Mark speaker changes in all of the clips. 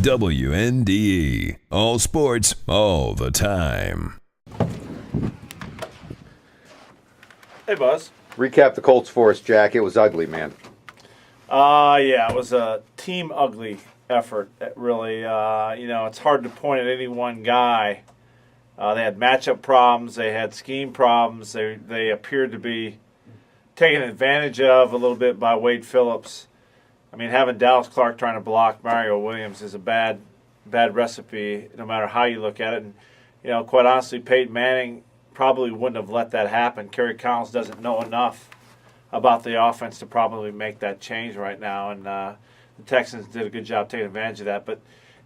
Speaker 1: WNDE. All sports, all the time.
Speaker 2: Hey, Buzz.
Speaker 3: Recap the Colts for us, Jack. It was ugly, man.
Speaker 2: Yeah, it was a team ugly effort. It really, it's hard to point at any one guy. They had matchup problems. They had scheme problems. They appeared to be taken advantage of a little bit by Wade Phillips. I mean, having Dallas Clark trying to block Mario Williams is a bad recipe, no matter how you look at it. And, quite honestly, Peyton Manning probably wouldn't have let that happen. Kerry Collins doesn't know enough about the offense to probably make that change right now. And the Texans did a good job taking advantage of that. But,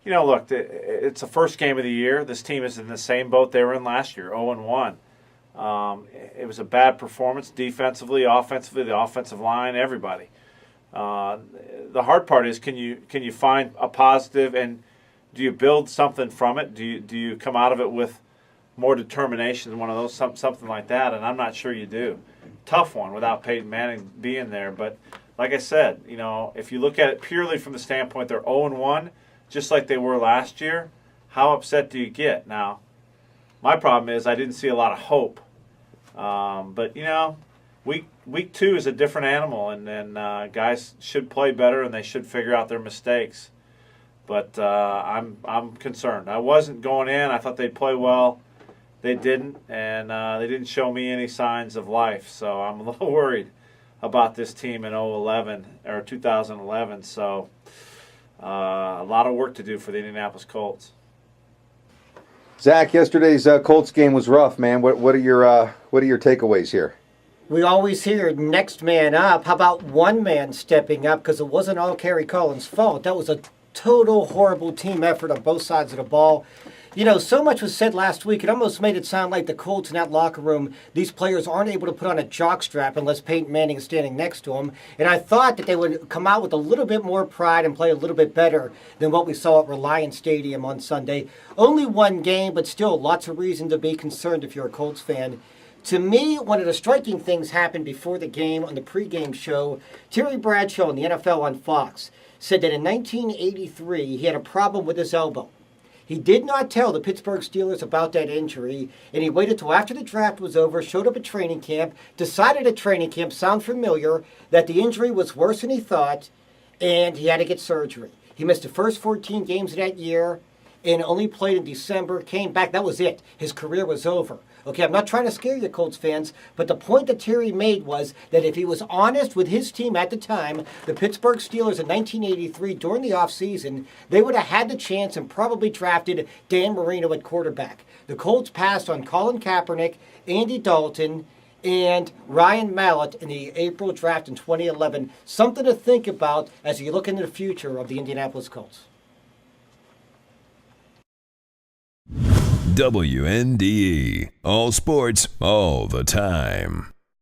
Speaker 2: look, it's the first game of the year. This team is in the same boat they were in last year, 0-1. It was a bad performance defensively, offensively, the offensive line, everybody. The hard part is can you find a positive, and do you build something from it? Do you come out of it with more determination than one of those, something like that? And I'm not sure you do. Tough one without Peyton Manning being there. But like I said, if you look at it purely from the standpoint they're 0-1, just like they were last year, how upset do you get? Now, my problem is I didn't see a lot of hope. But week 2 is a different animal, and guys should play better and they should figure out their mistakes. But I'm concerned. I wasn't going in. I thought they'd play well. They didn't, and they didn't show me any signs of life. So I'm a little worried about this team in 2011. So a lot of work to do for the Indianapolis Colts.
Speaker 3: Zakk, yesterday's Colts game was rough, man. What are your takeaways here?
Speaker 4: We always hear next man up. How about one man stepping up? Because it wasn't all Kerry Collins' fault. That was a total horrible team effort on both sides of the ball. So much was said last week, it almost made it sound like the Colts in that locker room, these players aren't able to put on a jockstrap unless Peyton Manning is standing next to them. And I thought that they would come out with a little bit more pride and play a little bit better than what we saw at Reliant Stadium on Sunday. Only one game, but still lots of reason to be concerned if you're a Colts fan. To me, one of the striking things happened before the game on the pregame show. Terry Bradshaw in the NFL on Fox said that in 1983 he had a problem with his elbow. He did not tell the Pittsburgh Steelers about that injury, and he waited till after the draft was over, showed up at training camp, decided at training camp, sound familiar, that the injury was worse than he thought, and he had to get surgery. He missed the first 14 games of that year and only played in December, came back. That was it. His career was over. Okay, I'm not trying to scare you, Colts fans, but the point that Terry made was that if he was honest with his team at the time, the Pittsburgh Steelers in 1983, during the offseason, they would have had the chance and probably drafted Dan Marino at quarterback. The Colts passed on Colin Kaepernick, Andy Dalton, and Ryan Mallett in the April draft in 2011. Something to think about as you look into the future of the Indianapolis Colts.
Speaker 1: WNDE. All sports, all the time.